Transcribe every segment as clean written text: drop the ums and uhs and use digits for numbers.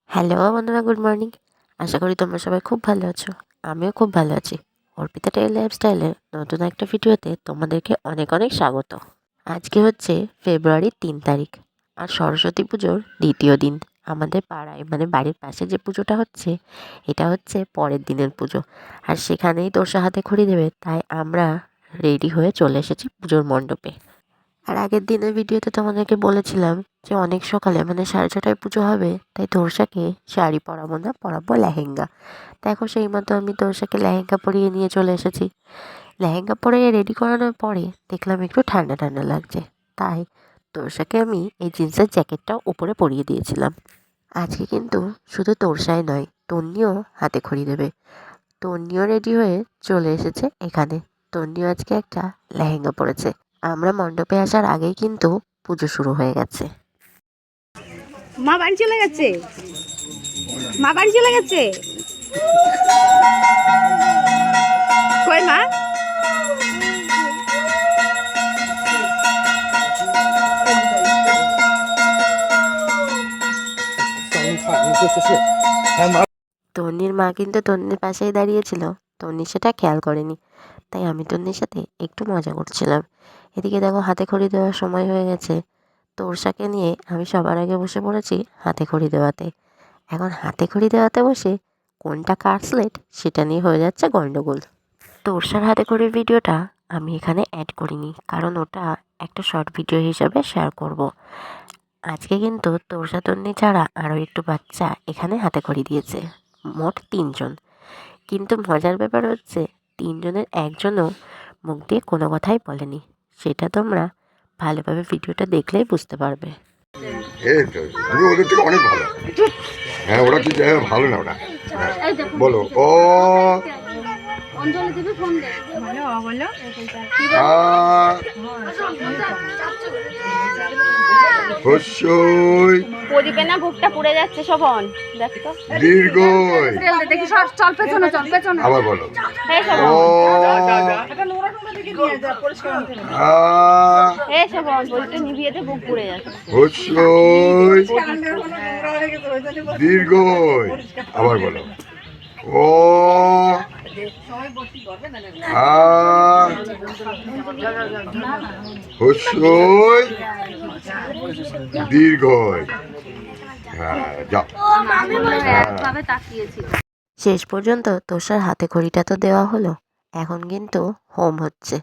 Hello বন্ধুরা, good morning. আশা করি তোমরা সবাই খুব ভালো আছো। আমিও খুব ভালো আছি। অর্পিতা টেইল লাইফস্টাইলের নতুন একটা ভিডিওতে তোমাদেরকে অনেক অনেক স্বাগত। আজকে হচ্ছে ফেব্রুয়ারির 3 তারিখ, আর সরস্বতী পুজোর দ্বিতীয় দিন। আমাদের পাড়ায় মানে বাড়ির পাশে যে পুজোটা হচ্ছে, এটা হচ্ছে পরের দিনের পুজো। আর সেখানেই তোরসা হাতে খড়ি দেবে, তাই আমরা রেডি হয়ে চলে এসেছি পুজোর মণ্ডপে। আর আগের দিনের ভিডিওতে তোমাদেরকে বলেছিলাম যে অনেক সকালে মানে 6:30টায় পুজো হবে, তাই তোরসাকে শাড়ি পরাবো না, পরাবো লেহেঙ্গা। দেখো সেই মতো আমি তোরসাকে লেহেঙ্গা পরিয়ে নিয়ে চলে এসেছি। লেহেঙ্গা পরে রেডি করানোর পরে দেখলাম একটু ঠান্ডা ঠান্ডা লাগছে, তাই তোরসাকে আমি এই জিন্সের জ্যাকেটটাও উপরে পরিয়ে দিয়েছিলাম। আজকে কিন্তু শুধু তোরসাই নয়, তন্নিও হাতে খড়ি দেবে। তন্নিও রেডি হয়ে চলে এসেছে এখানে। তন্নিও আজকে একটা লেহেঙ্গা পরেছে। আমরা মণ্ডপে আসার আগেই কিন্তু পুজো শুরু হয়ে গেছে। মা বাড়ি চলে গেছে, মা বাড়ি চলে গেছে। কই মা? তন্নির মা কিন্তু তন্নির পাশেই দাঁড়িয়েছিল। তন্নি সেটা খেয়াল করেনি, তাই আমি তন্নির সাথে একটু মজা করছিলাম। এদিকে দেখো হাতে খড়ি দেওয়ার সময় হয়ে গেছে। তোরসাকে নিয়ে আমি সবার আগে বসে পড়েছি হাতে খড়ি দেওয়াতে। এখন হাতে খড়ি দেওয়াতে বসে কোনটা কার স্লেট সেটা নিয়ে হয়ে যাচ্ছে গন্ডগোল। তোরসার হাতে খড়ির ভিডিওটা আমি এখানে অ্যাড করিনি, কারণ ওটা একটা শর্ট ভিডিও হিসাবে শেয়ার করব। আজকে কিন্তু তোরসা তন্নি ছাড়া আরও একটু বাচ্চা এখানে হাতে খড়ি দিয়েছে, মোট 3জন। কিন্তু মজার ব্যাপার হচ্ছে 3জনের একজনও মুখ দিয়ে কোনো কথাই বলেনি। সেটা তোমরা ভালোভাবে ভিডিওটা দেখলেই বুঝতে পারবে। এই তো তুমি ওদের থেকে অনেক ভালো। হ্যাঁ, ওরা কি ভালো না ওরা। বলো ও অঞ্জলি দিবি, ফোন দে। বলো বলো। হস্যই পরিবে না, বুকটা পুড়ে যাচ্ছে শোভন। দেখ তো দীর্ঘই। দেখি সর, চল পেছনে, চল পেছনে। আবার বলো এই ও শোভন, এই শোভন, বলতে নিভিয়ে দে, বুক পুড়ে যাচ্ছে। হস্যই দীর্ঘই। আবার বলো ও হস্যই দীর্ঘই। হ্যাঁ, যাও। একভাবে তাকিয়েছিল। শেষ পর্যন্ত তোরসার হাতে খড়িটা তো দেওয়া হলো। এখন কিন্তু হোম হচ্ছে।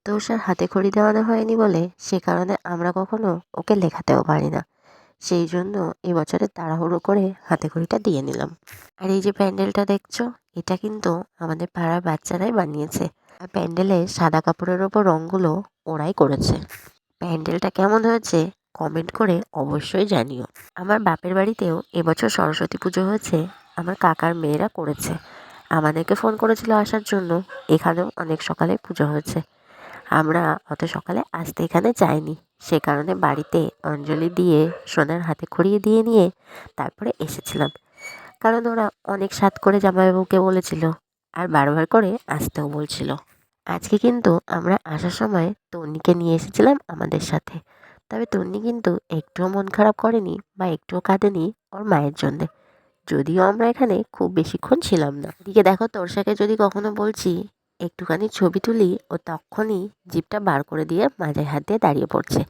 তোরসার হাতে খড়ি দেওয়ানো হয়নি বলে সে কারণে আমরা কখনো ওকে লেখাতেও পারি না। সেই জন্য এবছরে তাড়াহুড়ো করে হাতে খড়িটা দিয়ে নিলাম। আর এই যে প্যান্ডেলটা দেখছো, এটা কিন্তু আমাদের পাড়ার বাচ্চারাই বানিয়েছে। আর প্যান্ডেলে সাদা কাপড়ের ওপর রঙগুলো ওরাই করেছে। প্যান্ডেলটা কেমন হয়েছে কমেন্ট করে অবশ্যই জানিও। আমার বাপের বাড়িতেও এবছর সরস্বতী পুজো হয়েছে, আমার কাকার মেয়েরা করেছে। আমাদেরকে ফোন করেছিল আসার জন্য। এখানেও অনেক সকালে পুজো হয়েছে। আমরা অত সকালে আসতে এখানে যাইনি, সে কারণে বাড়িতে অঞ্জলি দিয়ে সোনার হাতে খড়িয়ে দিয়ে নিয়ে তারপরে এসেছিলাম। কারণ ওরা অনেক সাত করে জামাইবাবুকে বলেছিল, আর বারবার করে আসতেও বলছিল। আজকে কিন্তু আমরা আসার সময় তন্নিকে নিয়ে এসেছিলাম আমাদের সাথে। তবে তন্নি কিন্তু একটুও মন খারাপ করেনি বা একটুও কাঁদেনি ওর মায়ের জন্যে। যদিও আমরা এখানে খুব বেশিক্ষণ ছিলাম না। এদিকে দেখো তোরসাকে যদি কখনো বলছি একটুখানি ছবি তুলি, ও তখনই জিপটা বার করে দিয়ে মাঝে হাত দিয়ে দাঁড়িয়ে পড়ছে।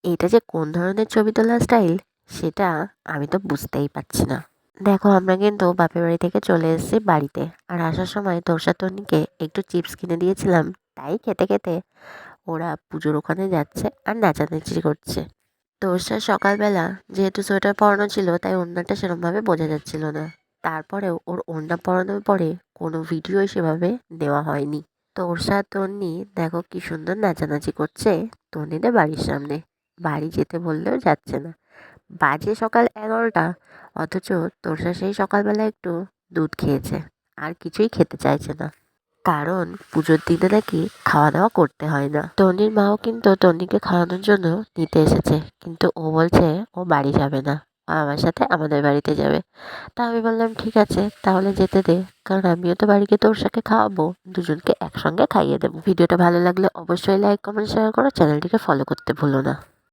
এটা যে কোন ধরনের ছবি তোলার স্টাইল সেটা আমি তো বুঝতেই পারছি না। দেখো আমরা কিন্তু বাপের বাড়ি থেকে চলে এসেছি বাড়িতে। আর আসার সময় তোরসা তন্নিকে একটু চিপস কিনে দিয়েছিলাম, তাই খেতে খেতে ওরা পুজোর ওখানে যাচ্ছে আর নাচানাচি করছে। তোরসার সকালবেলা যেহেতু সোয়েটার পরানো ছিল, তাই ওড়নাটা সেরকমভাবে বোঝা যাচ্ছিল না। তারপরেও ওর ওড়না পরানোর পরে কোনো ভিডিও সেভাবে নেওয়া হয়নি। তোরসা তন্নি দেখো কি সুন্দর নাচানাচি করছে তন্নিদের বাড়ির সামনে। বাড়ি যেতে বললেও যাচ্ছে না। বাজে সকাল 11টা, অথচ তোরসা সেই সকালবেলা একটু দুধ খেয়েছে, আর কিছুই খেতে চাইছে না। কারণ পুজোর দিনে নাকি খাওয়া দাওয়া করতে হয় না। তন্নির মাও কিন্তু তন্নিকে খাওয়ানোর জন্য নিতে এসেছে, কিন্তু ও বলছে ও বাড়ি যাবে না, ও আমার সাথে আমাদের বাড়িতে যাবে। তা আমি বললাম ঠিক আছে তাহলে যেতে দে, কারণ আমিও তো বাড়িতে তোরসাকে খাওয়াবো, দুজনকে একসঙ্গে খাইয়ে দেবো। ভিডিওটা ভালো লাগলে অবশ্যই লাইক কমেন্ট শেয়ার করো, চ্যানেলটিকে ফলো করতে ভুলো না।